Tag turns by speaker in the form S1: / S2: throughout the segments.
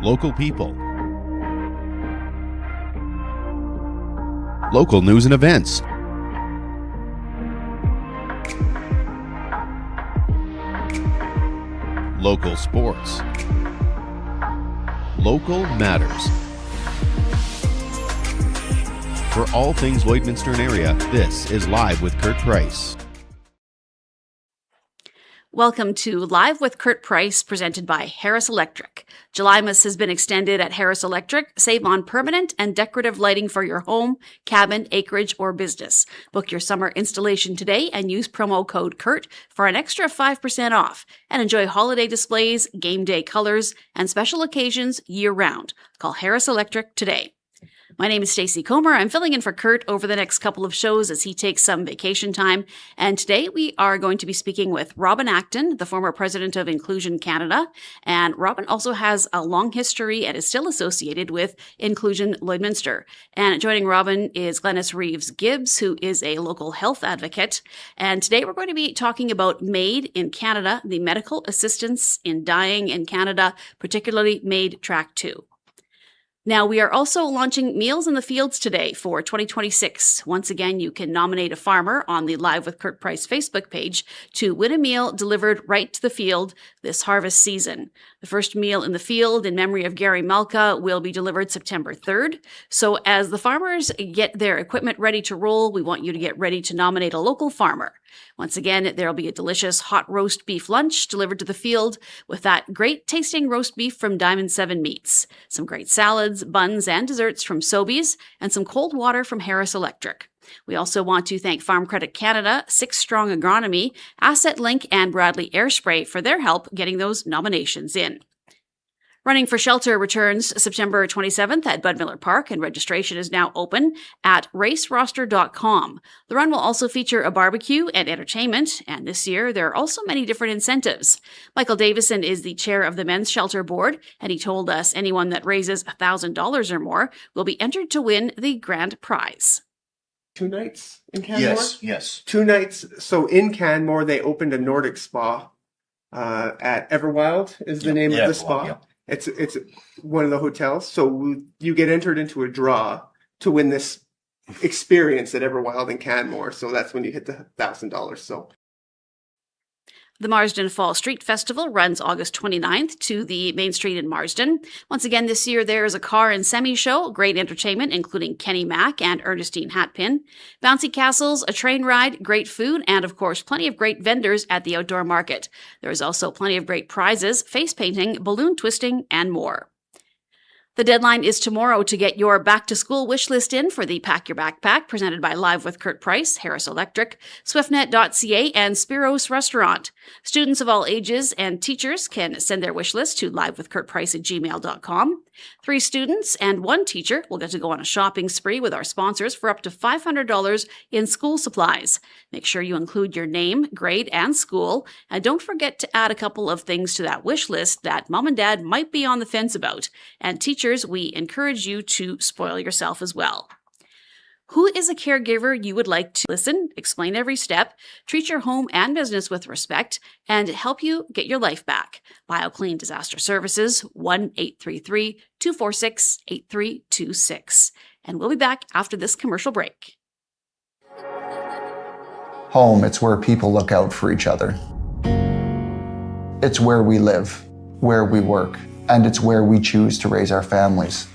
S1: local people, local news and events, local sports, local matters. For all things Lloydminster and area, this is Live with Kurt Price.
S2: Welcome to Live with Kurt Price, presented by Harris Electric. Julymas has been extended at Harris Electric. Save on permanent and decorative lighting for your home, cabin, acreage, or business. Book your summer installation today and use promo code KURT for an extra 5% off. And enjoy holiday displays, game day colors, and special occasions year-round. Call Harris Electric today. My name is Stacey Commer. I'm filling in for Kurt over the next couple of shows as he takes some vacation time. And today we are going to be speaking with Robin Acton, the former president of Inclusion Canada. And Robin also has a long history and is still associated with Inclusion Lloydminster. And joining Robin is Glenys Reeves-Gibbs, who is a local health advocate. And today we're going to be talking about MAID in Canada, the medical assistance in dying in Canada, particularly MAID Track 2. Now, we are also launching Meals in the Fields today for 2026. Once again, you can nominate a farmer on the Live with Kurt Price Facebook page to win a meal delivered right to the field this harvest season. The first meal in the field in memory of Gary Malka will be delivered September 3rd. So as the farmers get their equipment ready to roll, we want you to get ready to nominate a local farmer. Once again, there will be a delicious hot roast beef lunch delivered to the field with that great tasting roast beef from Diamond 7 Meats, some great salads, buns, and desserts from Sobeys, and some cold water from Harris Electric. We also want to thank Farm Credit Canada, 6 Strong Agronomy, Asset Link, and Bradley Airspray for their help getting those nominations in. Running for Shelter returns September 27th at Bud Miller Park, and registration is now open at raceroster.com. The run will also feature a barbecue and entertainment, and this year there are also many different incentives. Michael Davison is the chair of the Men's Shelter Board, and he told us anyone that raises $1,000 or more will be entered to win the grand prize.
S3: 2 nights in Canmore?
S4: Yes.
S3: 2 nights. So in Canmore, they opened a Nordic spa at Everwild is the name of the spa.
S4: Yeah.
S3: It's one of the hotels. So you get entered into a draw to win this experience at Everwild in Canmore. So that's when you hit the $1,000. So
S2: the Marsden Fall Street Festival runs August 29th to the Main Street in Marsden. Once again, this year there is a car and semi show, great entertainment, including Kenny Mack and Ernestine Hatpin, bouncy castles, a train ride, great food, and of course, plenty of great vendors at the outdoor market. There is also plenty of great prizes, face painting, balloon twisting, and more. The deadline is tomorrow to get your back-to-school wish list in for the Pack Your Backpack, presented by Live with Kurt Price, Harris Electric, SwiftNet.ca, and Spiros Restaurant. Students of all ages and teachers can send their wish list to livewithkurtprice@gmail.com. 3 students and 1 teacher will get to go on a shopping spree with our sponsors for up to $500 in school supplies. Make sure you include your name, grade, and school, and don't forget to add a couple of things to that wish list that mom and dad might be on the fence about. And teachers, we encourage you to spoil yourself as well. Who is a caregiver you would like to listen, explain every step, treat your home and business with respect, and help you get your life back? BioClean Disaster Services, 1-833-246-8326. And we'll be back after this commercial break.
S5: Home, it's where people look out for each other. It's where we live, where we work, and it's where we choose to raise our families.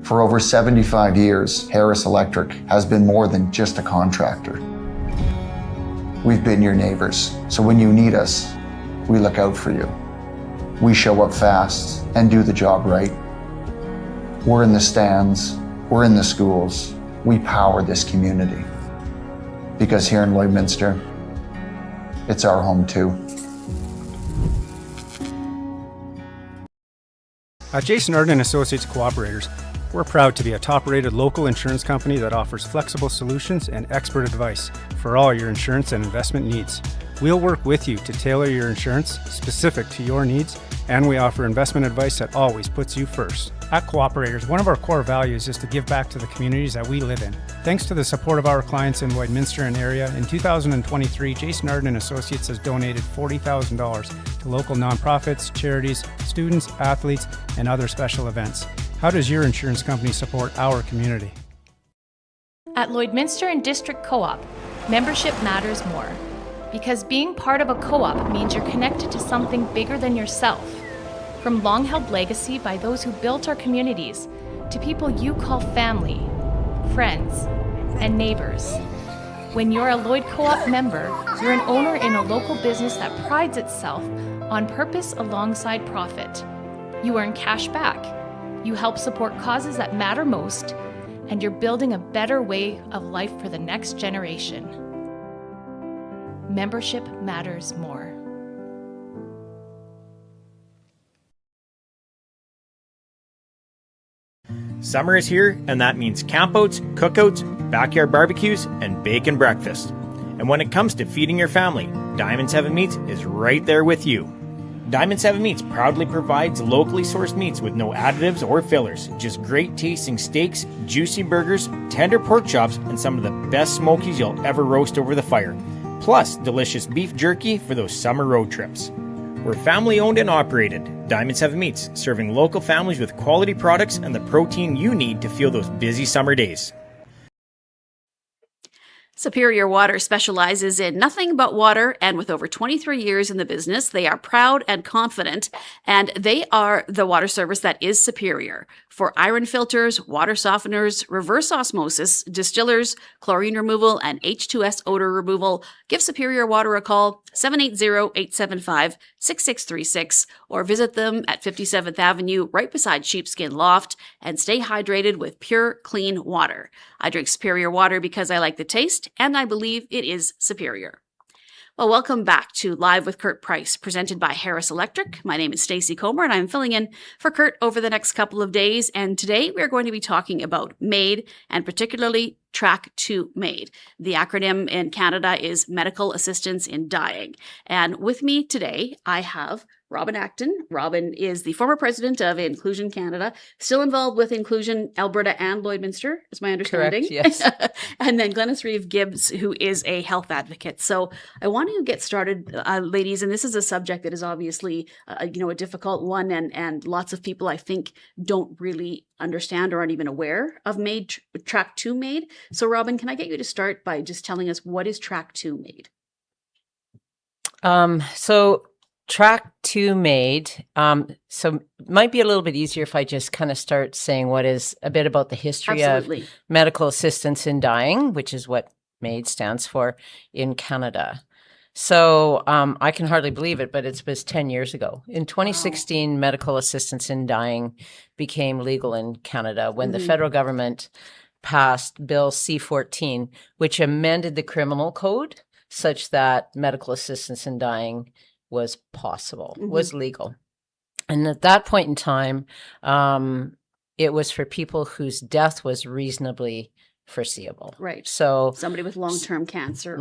S5: For over 75 years, Harris Electric has been more than just a contractor. We've been your neighbors, so when you need us, we look out for you. We show up fast and do the job right. We're in the stands, we're in the schools, we power this community. Because here in Lloydminster, it's our home too.
S6: At Jason Arden Associates Cooperators, we're proud to be a top-rated local insurance company that offers flexible solutions and expert advice for all your insurance and investment needs. We'll work with you to tailor your insurance specific to your needs, and we offer investment advice that always puts you first. At Cooperators, one of our core values is to give back to the communities that we live in. Thanks to the support of our clients in Lloydminster and area, in 2023, Jason Arden & Associates has donated $40,000 to local nonprofits, charities, students, athletes, and other special events. How does your insurance company support our community?
S4: At Lloydminster and District Co-op, membership matters more. Because being part of a co-op means you're connected to something bigger than yourself. From long-held legacy by those who built our communities, to people you call family, friends, and neighbors. When you're a Lloyd Co-op member, you're an owner in a local business that prides itself on purpose alongside profit. You earn cash back, you help support causes that matter most, and you're building a better way of life for the next generation. Membership matters more.
S7: Summer is here, and that means campouts, cookouts, backyard barbecues, and bacon breakfast. And when it comes to feeding your family, Diamond 7 Meats is right there with you. Diamond 7 Meats proudly provides locally sourced meats with no additives or fillers, just great tasting steaks, juicy burgers, tender pork chops, and some of the best smokies you'll ever roast over the fire. Plus, delicious beef jerky for those summer road trips. We're family owned and operated. Diamond 7 Meats, serving local families with quality products and the protein you need to fuel those busy summer days.
S2: Superior Water specializes in nothing but water, and with over 23 years in the business, they are proud and confident, and they are the water service that is superior. For iron filters, water softeners, reverse osmosis, distillers, chlorine removal, and H2S odor removal, give Superior Water a call, 780-875-6636, or visit them at 57th Avenue, right beside Sheepskin Loft, and stay hydrated with pure, clean water. I drink Superior Water because I like the taste, and I believe it is superior. Well, welcome back to Live with Kurt Price, presented by Harris Electric. My name is Stacey Commer, and I'm filling in for Kurt over the next couple of days. And today we're going to be talking about MAID, and particularly Track to MAID. The acronym in Canada is Medical Assistance in Dying. And with me today, I have Robin Acton. Robin is the former president of Inclusion Canada, still involved with Inclusion Alberta and Lloydminster, is my understanding.
S8: Correct, yes.
S2: And then Glenys Reeves-Gibbs, who is a health advocate. So I want to get started, ladies, and this is a subject that is obviously a difficult one, and lots of people, I think, don't really understand or aren't even aware of MAID, Track to MAID. So Robin, can I get you to start by just telling us what is Track to MAID?
S8: So Track to MAID. So it might be a little bit easier if I just kind of start saying what is a bit about the history
S2: Absolutely.
S8: of medical assistance in dying, which is what MAID stands for in Canada. So I can hardly believe it, but it was 10 years ago. In 2016, wow. Medical assistance in dying became legal in Canada when the federal government passed Bill C-14, which amended the criminal code such that medical assistance in dying was possible, was legal. And at that point in time, it was for people whose death was reasonably foreseeable.
S2: Right.
S8: So
S2: somebody with long-term cancer.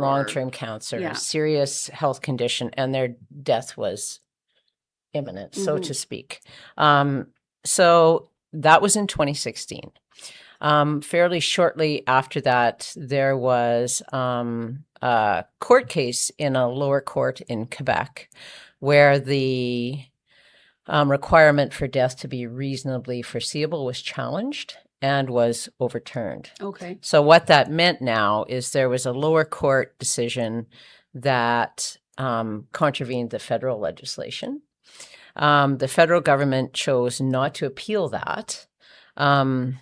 S8: Cancer, serious health condition, and their death was imminent, so to speak. So that was in 2016. Fairly shortly after that, there was a court case in a lower court in Quebec where the requirement for death to be reasonably foreseeable was challenged and was overturned.
S2: Okay.
S8: So what that meant now is there was a lower court decision that contravened the federal legislation. The federal government chose not to appeal that, and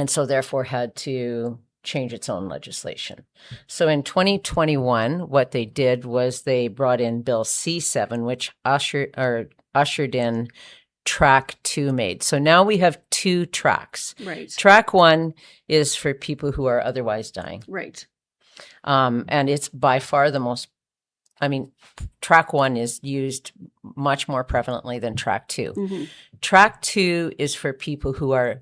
S8: so therefore had to change its own legislation. So in 2021, what they did was they brought in Bill C-7, which ushered in Track to MAID. So now we have two tracks.
S2: Right.
S8: Track 1 is for people who are otherwise dying.
S2: Right.
S8: And it's by far the most I mean, track 1 is used much more prevalently than track 2.
S2: Mm-hmm.
S8: Track 2 is for people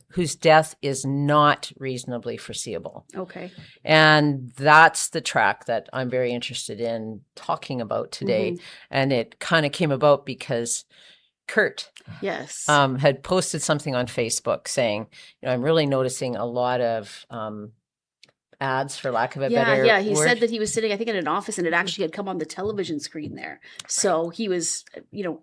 S8: whose death is not reasonably foreseeable.
S2: Okay.
S8: And that's the track that I'm very interested in talking about today.
S2: Mm-hmm.
S8: And it kind of came about because Kurt
S2: Yes.
S8: had posted something on Facebook saying, I'm really noticing a lot of ads, for lack of a better
S2: yeah. He
S8: word.
S2: said that he was sitting, I think, in an office, and it actually had come on the television screen there. So he was,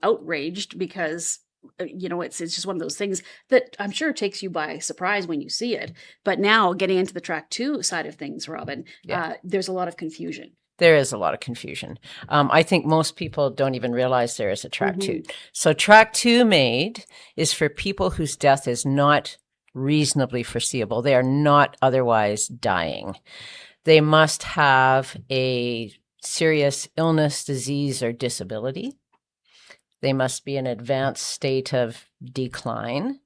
S2: outraged because, it's just one of those things that I'm sure takes you by surprise when you see it. But now getting into the track 2 side of things, Robin, there's a lot of confusion.
S8: There is a lot of confusion. I think most people don't even realize there is a track 2.
S2: Mm-hmm.
S8: So track 2 MAID is for people whose death is not reasonably foreseeable. They are not otherwise dying. They must have a serious illness, disease, or disability. They must be in an advanced state of decline.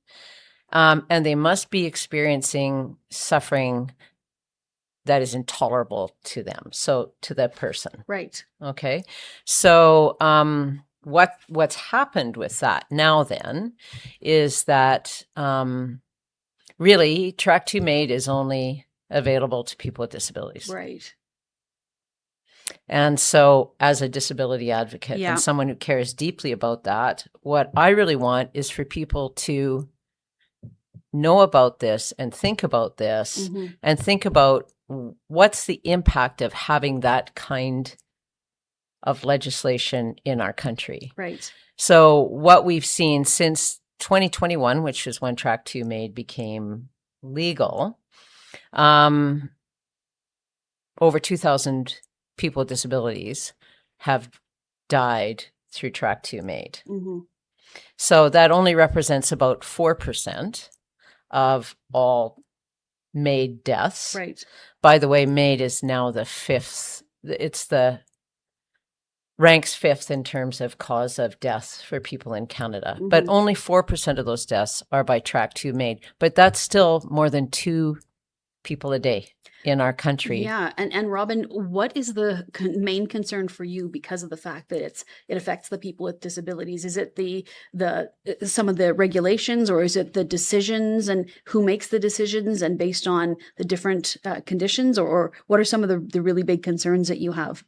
S8: And they must be experiencing suffering that is intolerable to them, so to the person.
S2: Right.
S8: Okay. So what's happened with that now then is that really, track 2 MAID is only available to people with disabilities.
S2: Right.
S8: And so as a disability advocate
S2: Yeah.
S8: and someone who cares deeply about that, what I really want is for people to know about this and think about this
S2: Mm-hmm.
S8: and think about what's the impact of having that kind of legislation in our country.
S2: Right.
S8: So what we've seen since 2021, which is when track 2 MAID became legal, over 2,000 people with disabilities have died through track 2 MAID.
S2: Mm-hmm.
S8: So that only represents about 4% of all MAID deaths.
S2: Right.
S8: By the way, MAID is now the 5th. Ranks 5th in terms of cause of death for people in Canada.
S2: Mm-hmm.
S8: But only 4% of those deaths are by track 2 MAID. But that's still more than 2 people a day in our country.
S2: Yeah. And Robin, what is the main concern for you because of the fact that it affects the people with disabilities? Is it the some of the regulations, or is it the decisions and who makes the decisions and based on the different conditions, or what are some of the really big concerns that you have?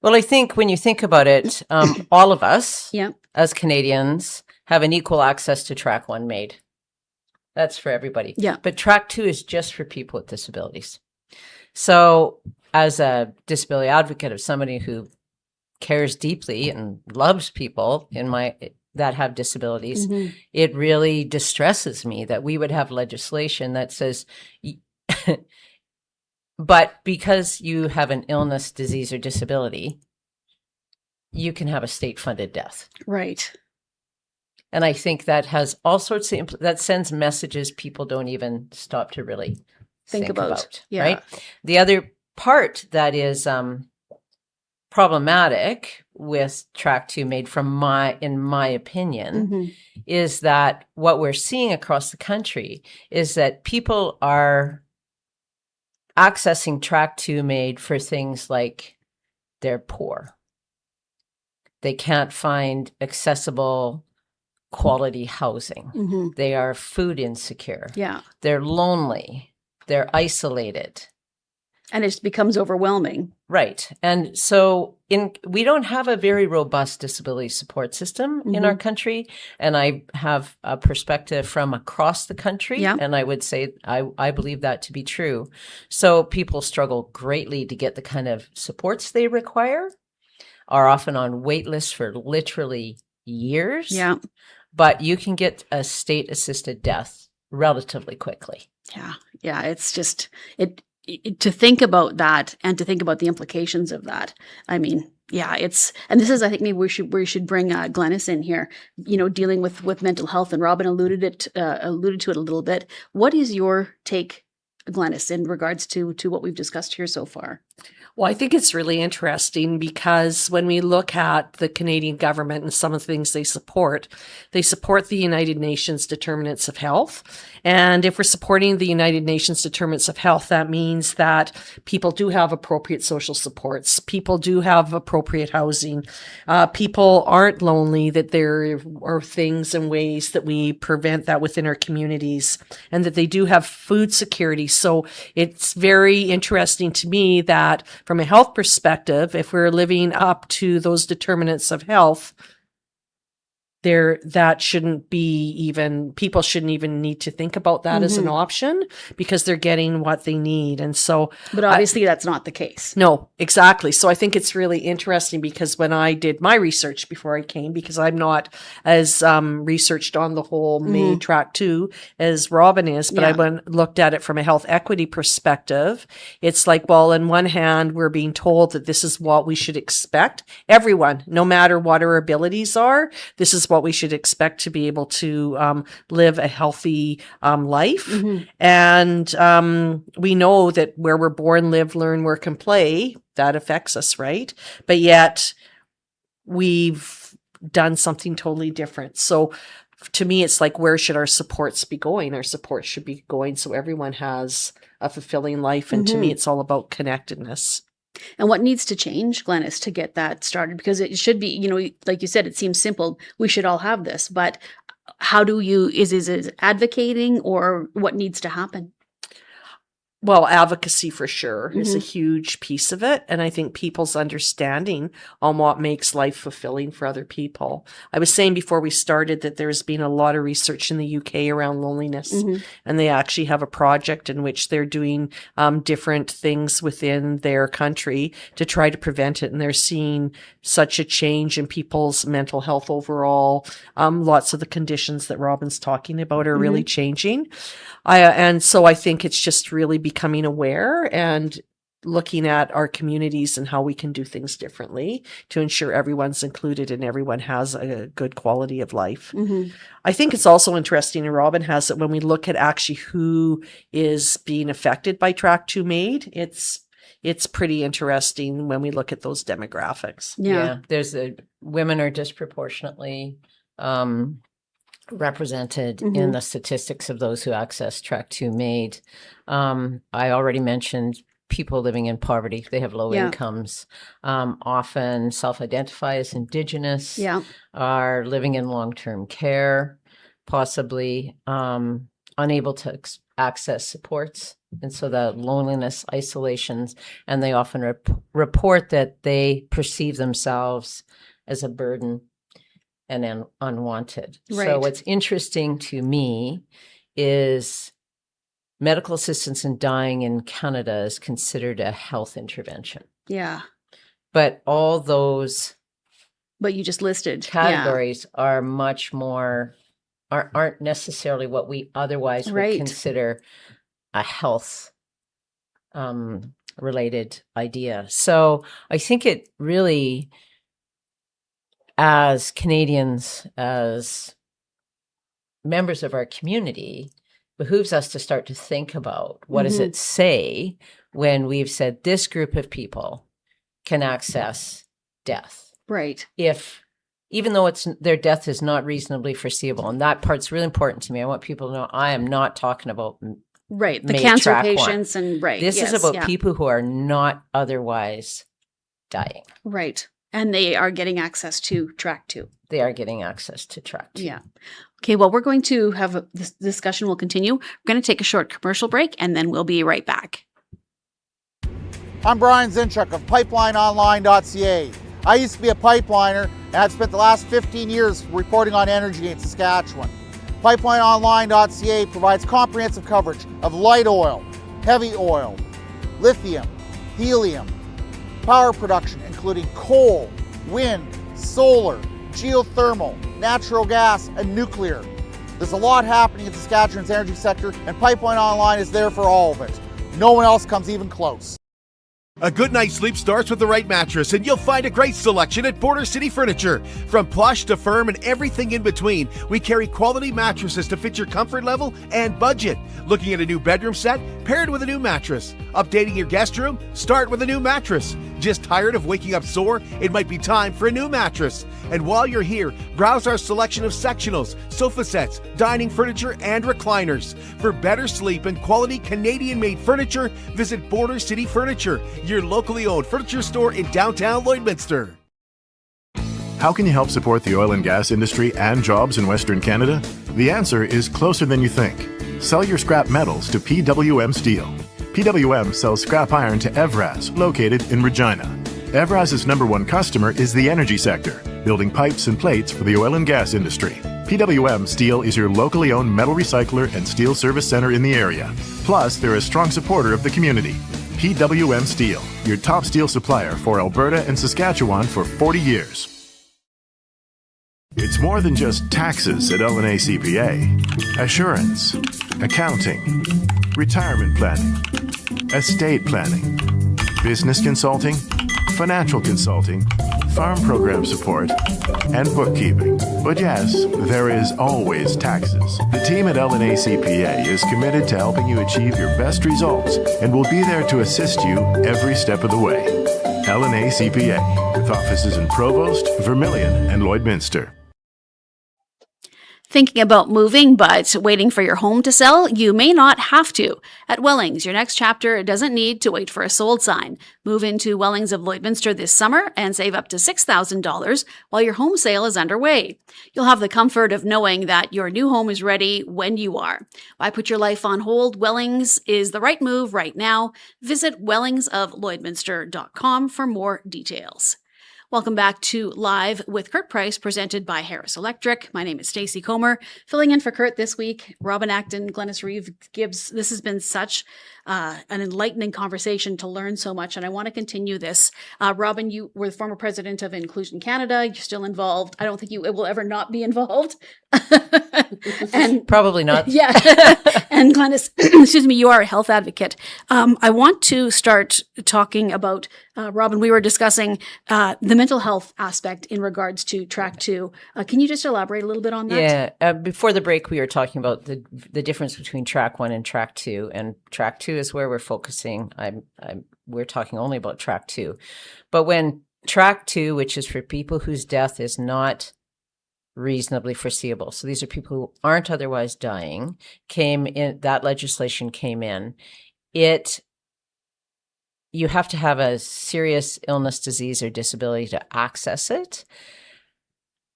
S8: Well, I think when you think about it, all of us
S2: Yeah.
S8: as Canadians have an equal access to track 1 MAID. That's for everybody.
S2: Yeah.
S8: But track 2 is just for people with disabilities. So as a disability advocate, of somebody who cares deeply and loves people that have disabilities,
S2: Mm-hmm.
S8: it really distresses me that we would have legislation that says, but because you have an illness, disease, or disability, you can have a state-funded death.
S2: Right.
S8: And I think that has all sorts of that sends messages people don't even stop to really think about.
S2: Yeah.
S8: Right. The other part that is problematic with track 2 MAID, in my opinion,
S2: Mm-hmm.
S8: is that what we're seeing across the country is that people are accessing track 2 MAID for things like they're poor. They can't find accessible quality housing.
S2: Mm-hmm.
S8: They are food insecure.
S2: Yeah.
S8: They're lonely. They're isolated.
S2: And it becomes overwhelming.
S8: Right. And so we don't have a very robust disability support system in our country. And I have a perspective from across the country.
S2: Yeah.
S8: And I would say I believe that to be true. So people struggle greatly to get the kind of supports they require, are often on wait lists for literally years.
S2: Yeah.
S8: But you can get a state-assisted death relatively quickly.
S2: Yeah. Yeah. It's just to think about that and to think about the implications of that. I mean, yeah, and this is, I think maybe we should bring Glenys in here, dealing with mental health, and Robin alluded to it a little bit. What is your take, Glenys, in regards to what we've discussed here so far?
S9: Well, I think it's really interesting because when we look at the Canadian government and some of the things they support the United Nations Determinants of Health. And if we're supporting the United Nations Determinants of Health, that means that people do have appropriate social supports. People do have appropriate housing. People aren't lonely, that there are things and ways that we prevent that within our communities, and that they do have food security. So it's very interesting to me that from a health perspective, if we're living up to those determinants of health, that shouldn't be even, people shouldn't even need to think about that as an option, because they're getting what they need. And so,
S2: But obviously that's not the case.
S9: no, exactly. So I think it's really interesting, because when I did my research before I came, because I'm not as researched on the whole MAID Track 2 as Robin is, but I looked at it from a health equity perspective. It's like, well, on one hand, we're being told that this is what we should expect. Everyone, no matter what our abilities are, this is what we should expect to be able to live a healthy life. And we know that where we're born, live, learn, work, and play, that affects us, right? But yet we've done something totally different. So to me, it's like, where should our supports be going? Our supports should be going so everyone has a fulfilling life. And to me, it's all about connectedness.
S2: And what needs to change, Glenys, to get that started? Because it should be, like you said, it seems simple. We should all have this, but how do you, is it advocating, or what needs to happen?
S9: Well, advocacy for sure is a huge piece of it. And I think people's understanding on what makes life fulfilling for other people. I was saying before we started that there's been a lot of research in the UK around loneliness, and they actually have a project in which they're doing different things within their country to try to prevent it. And they're seeing such a change in people's mental health overall. Lots of the conditions that Robin's talking about are really changing. And so I think it's just really becoming aware and looking at our communities and how we can do things differently to ensure everyone's included and everyone has a good quality of life. I think it's also interesting, and Robin has it, when we look at actually who is being affected by Track 2 MAID, it's pretty interesting when we look at those demographics.
S2: Yeah.
S8: There's women are disproportionately represented in the statistics of those who access Track 2 MAID. I already mentioned people living in poverty. They have low incomes, often self-identify as Indigenous, are living in long-term care, possibly unable to access supports. And so the loneliness, isolations, and they often report that they perceive themselves as a burden and unwanted.
S2: Right.
S8: So what's interesting to me is medical assistance in dying in Canada is considered a health intervention.
S2: Yeah.
S8: But all those
S2: But you just listed
S8: categories are much more, aren't necessarily what we otherwise would consider a health related idea. So I think it really, as Canadians, as members of our community, behooves us to start to think about what does it say when we've said this group of people can access death.
S2: Right.
S8: Even though their death is not reasonably foreseeable. And that part's really important to me. I want people to know I am not talking about
S2: the
S8: MAID
S2: cancer
S8: Track
S2: patients
S8: 1.
S2: and
S8: This is about people who are not otherwise dying.
S2: Right. And they are getting access to Track 2.
S8: They are getting access to Track 2.
S2: Yeah. Okay, well, we're going to have this discussion will continue. We're going to take a short commercial break, and then we'll be right back.
S10: I'm Brian Zinchuk of PipelineOnline.ca. I used to be a pipeliner, and I've spent the last 15 years reporting on energy in Saskatchewan. PipelineOnline.ca provides comprehensive coverage of light oil, heavy oil, lithium, helium, power production including coal, wind, solar, geothermal, natural gas, and nuclear. There's a lot happening in Saskatchewan's energy sector, and Pipeline Online is there for all of it. No one else comes even close.
S11: A good night's sleep starts with the right mattress, and you'll find a great selection at Border City Furniture. From plush to firm and everything in between, we carry quality mattresses to fit your comfort level and budget. Looking at a new bedroom set? Pair it with a new mattress. Updating your guest room? Start with a new mattress. Just tired of waking up sore? It might be time for a new mattress. And while you're here, browse our selection of sectionals, sofa sets, dining furniture, and recliners. For better sleep and quality Canadian-made furniture, visit Border City Furniture, your locally owned furniture store in downtown Lloydminster.
S12: How can you help support the oil and gas industry and jobs in Western Canada? The answer is closer than you think. Sell your scrap metals to PWM Steel. PWM sells scrap iron to Evraz, located in Regina. Evraz's #1 customer is the energy sector, building pipes and plates for the oil and gas industry. PWM Steel is your locally owned metal recycler and steel service center in the area. Plus, they're a strong supporter of the community. PWM Steel, your top steel supplier for Alberta and Saskatchewan for 40 years. It's more than just taxes at L&A CPA. Assurance, accounting, retirement planning, estate planning, business consulting, financial consulting, farm program support, and bookkeeping. But yes, there is always taxes. The team at L&A CPA is committed to helping you achieve your best results and will be there to assist you every step of the way. L&A CPA, with offices in Provost, Vermilion, and Lloydminster.
S2: Thinking about moving but waiting for your home to sell? You may not have to. At Wellings, your next chapter doesn't need to wait for a sold sign. Move into Wellings of Lloydminster this summer and save up to $6,000 while your home sale is underway. You'll have the comfort of knowing that your new home is ready when you are. Why put your life on hold? Wellings is the right move right now. Visit wellingsoflloydminster.com for more details. Welcome back to Live with Kurt Price, presented by Harris Electric. My name is Stacey Commer, filling in for Kurt this week. Robin Acton, Glenys Reeves-Gibbs. This has been such an enlightening conversation to learn so much, and I want to continue this. Robin, you were the former president of Inclusion Canada. You're still involved. I don't think you will ever not be involved.
S8: And probably not.
S2: Yeah. And Glenys, excuse me, you are a health advocate. I want to start talking about, Robin, we were discussing the mental health aspect in regards to Track 2. Can you just elaborate a little bit on that?
S8: Yeah. Before the break, we were talking about the difference between Track 1 and Track 2. And Track 2 is where we're focusing. We're talking only about Track 2. But when Track 2, which is for people whose death is not reasonably foreseeable, so these are people who aren't otherwise dying, came in, that legislation came in, you have to have a serious illness, disease, or disability to access it.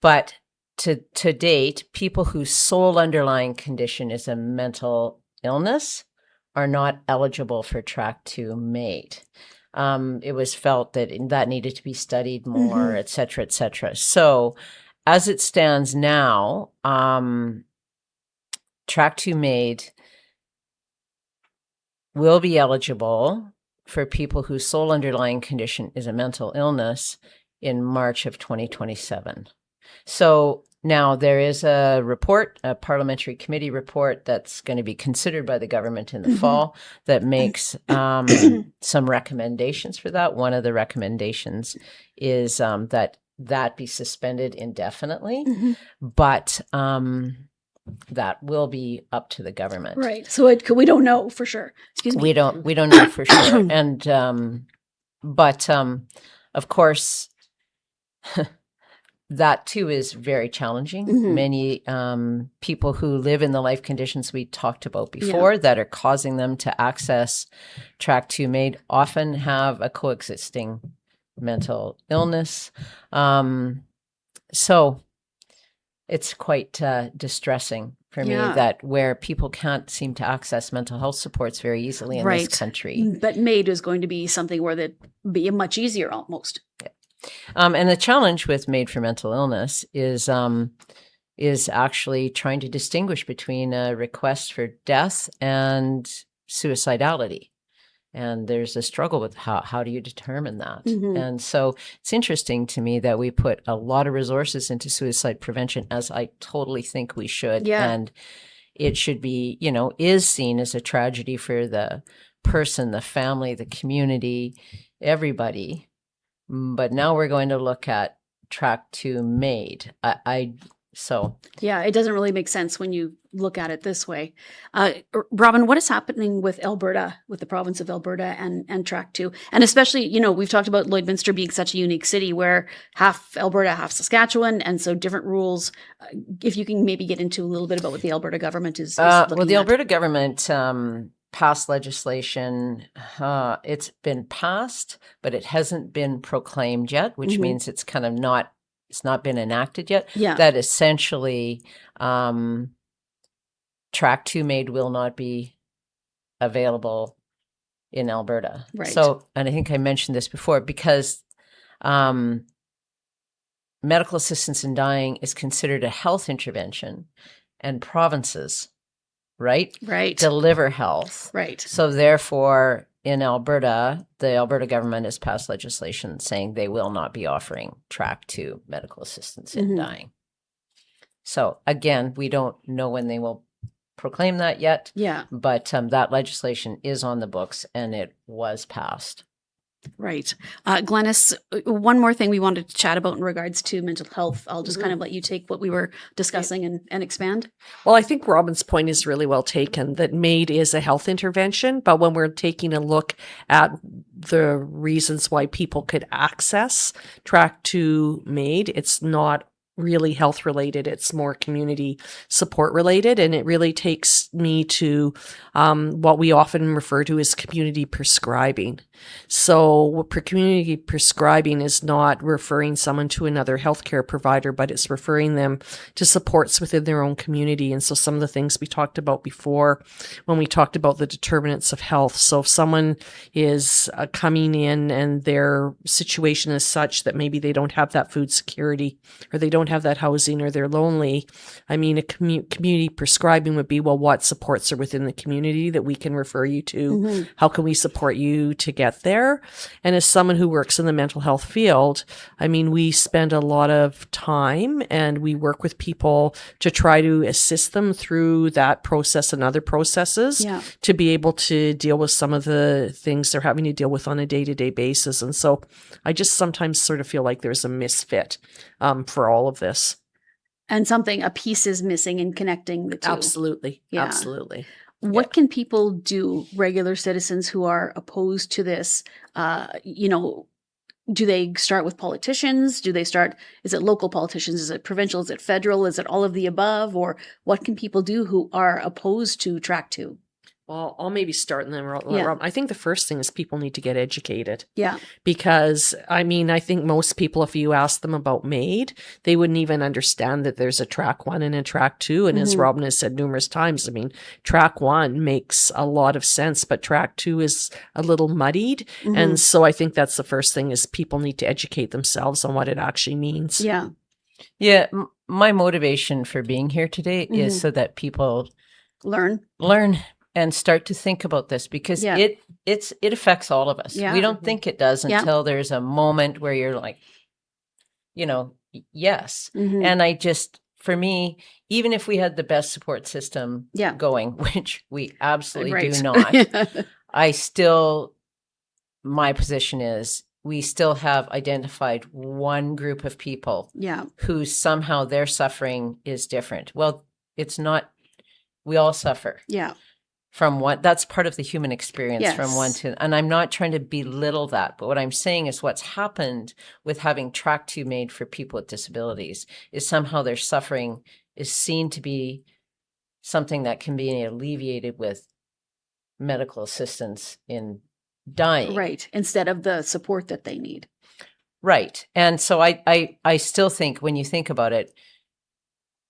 S8: But to date, people whose sole underlying condition is a mental illness are not eligible for Track 2 MAID. It was felt that that needed to be studied more, et cetera, et cetera. So as it stands now, Track 2 MAID will be eligible for people whose sole underlying condition is a mental illness in March of 2027. So now there is a report, a parliamentary committee report that's going to be considered by the government in the fall that makes some recommendations for that. One of the recommendations is that be suspended indefinitely, but that will be up to the government.
S2: Right. So we don't know for sure. Excuse me.
S8: We don't know for sure. And but of course, that too is very challenging. Many people who live in the life conditions we talked about before that are causing them to access Track 2 MAID often have a coexisting mental illness. So it's quite distressing for me that where people can't seem to access mental health supports very easily in this country.
S2: But MAID is going to be something where that be much easier almost.
S8: Yeah. And the challenge with MAID for mental illness is actually trying to distinguish between a request for death and suicidality. And there's a struggle with how do you determine that? And so it's interesting to me that we put a lot of resources into suicide prevention, as I totally think we should. And it should be, is seen as a tragedy for the person, the family, the community. everybody. But now we're going to look at Track 2 MAID.
S2: Yeah, it doesn't really make sense when you look at it this way. Robin, what is happening with Alberta, with the province of Alberta and Track 2? And especially, we've talked about Lloydminster being such a unique city where half Alberta, half Saskatchewan, and so different rules. If you can maybe get into a little bit about what the Alberta government is looking
S8: well, the
S2: at.
S8: Alberta government passed legislation. It's been passed, but it hasn't been proclaimed yet, which means it's kind of not been enacted yet.
S2: Yeah.
S8: That essentially Track 2 MAID will not be available in Alberta.
S2: Right.
S8: So, and I think I mentioned this before, because medical assistance in dying is considered a health intervention, and provinces, right, deliver health.
S2: Right.
S8: So therefore, in Alberta, the Alberta government has passed legislation saying they will not be offering Track 2 medical assistance in dying. So again, we don't know when they will proclaim that yet.
S2: Yeah.
S8: But that legislation is on the books and it was passed.
S2: Right. Glenys, one more thing we wanted to chat about in regards to mental health. I'll just kind of let you take what we were discussing and expand.
S9: Well, I think Robin's point is really well taken, that MAID is a health intervention, but when we're taking a look at the reasons why people could access Track 2 MAID, it's not really health related. It's more community support related. And it really takes me to what we often refer to as community prescribing. So community prescribing is not referring someone to another healthcare provider, but it's referring them to supports within their own community. And so some of the things we talked about before when we talked about the determinants of health. So if someone is coming in and their situation is such that maybe they don't have that food security, or they don't have that housing, or they're lonely, I mean, a community prescribing would be, well, what supports are within the community that we can refer you to? How can we support you to get there? And as someone who works in the mental health field, I mean, we spend a lot of time and we work with people to try to assist them through that process and other processes to be able to deal with some of the things they're having to deal with on a day-to-day basis. And so I just sometimes sort of feel like there's a misfit for all of this.
S2: And a piece is missing in connecting the two.
S9: Absolutely.
S2: Yeah.
S9: Absolutely.
S2: What can people do, regular citizens who are opposed to this? Do they start with politicians? Is it local politicians? Is it provincial? Is it federal? Is it all of the above? Or what can people do who are opposed to Track 2?
S9: Well, I'll maybe start and then Rob. I think the first thing is people need to get educated.
S2: Yeah.
S9: Because, I mean, I think most people, if you ask them about MAID, they wouldn't even understand that there's a Track 1 and a Track 2. And as Robin has said numerous times, I mean, Track 1 makes a lot of sense, but Track 2 is a little muddied. And so I think that's the first thing, is people need to educate themselves on what it actually means.
S2: Yeah.
S8: Yeah. My motivation for being here today is so that people
S2: learn
S8: and start to think about this, because it affects all of us.
S2: Yeah.
S8: We don't think it does until there's a moment where you're like, yes. And for me, even if we had the best support system going, which we absolutely do not, my position is we still have identified one group of people who somehow their suffering is different. Well, it's not, we all suffer.
S2: Yeah.
S8: From one, that's part of the human experience from one to, and I'm not trying to belittle that, but what I'm saying is what's happened with having Track 2 MAID for people with disabilities is somehow their suffering is seen to be something that can be alleviated with medical assistance in dying.
S2: Right. Instead of the support that they need.
S8: Right. And so I still think, when you think about it,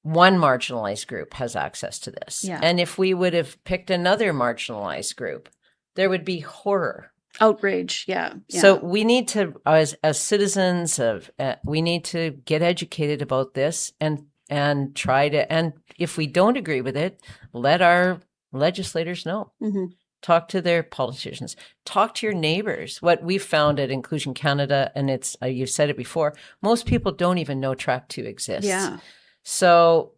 S8: one marginalized group has access to this.
S2: Yeah.
S8: And if we would have picked another marginalized group, there would be horror.
S2: Outrage. Yeah.
S8: So we need to, as citizens we need to get educated about this and try to, and if we don't agree with it, let our legislators know. Talk to their politicians, talk to your neighbors. What we've found at Inclusion Canada, and it's, you've said it before, most people don't even know Track 2 exists.
S2: Yeah.
S8: So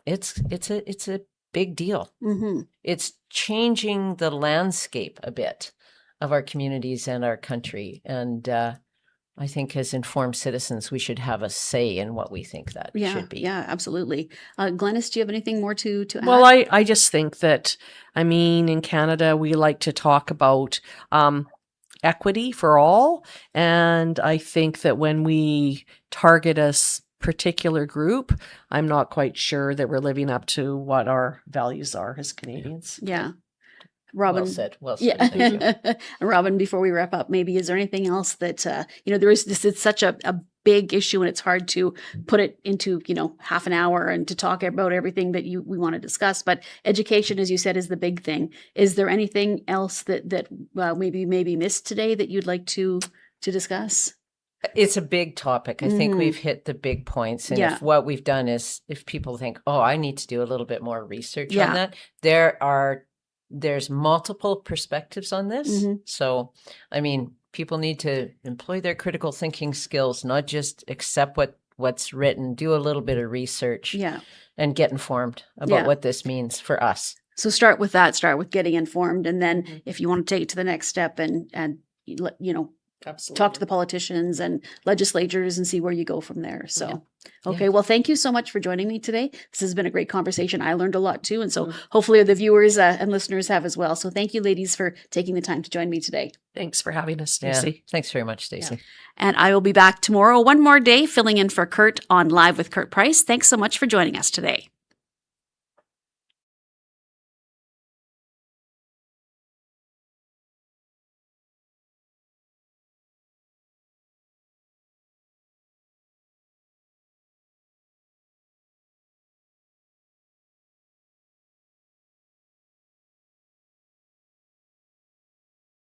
S8: it's a big deal. It's changing the landscape a bit of our communities and our country. And I think as informed citizens, we should have a say in what we think that should be.
S2: Yeah, absolutely. Glenys, do you have anything more to add?
S9: Well, I just think that, I mean, in Canada, we like to talk about equity for all. And I think that when we target a particular group, I'm not quite sure that we're living up to what our values are as Canadians.
S2: Yeah. Robin.
S8: Well said. Well said. Thank you.
S2: Robin, before we wrap up, maybe is there anything else that, there is, this is such a big issue and it's hard to put it into, half an hour and to talk about everything that we want to discuss. But education, as you said, is the big thing. Is there anything else that maybe missed today that you'd like to discuss?
S8: It's a big topic. I think we've hit the big points. And if what we've done is, if people think, oh, I need to do a little bit more research on that, there's multiple perspectives on this. So, I mean, people need to employ their critical thinking skills, not just accept what's written, do a little bit of research and get informed about what this means for us.
S2: So start with that, start with getting informed. And then if you want to take it to the next step and
S9: Absolutely.
S2: talk to the politicians and legislators and see where you go from there. So, okay. Well, thank you so much for joining me today. This has been a great conversation. I learned a lot too. And so hopefully the viewers and listeners have as well. So thank you, ladies, for taking the time to join me today.
S9: Thanks for having us, Stacey.
S8: Yeah. Thanks very much, Stacey.
S2: And I will be back tomorrow, one more day, filling in for Kurt on Live with Kurt Price. Thanks so much for joining us today.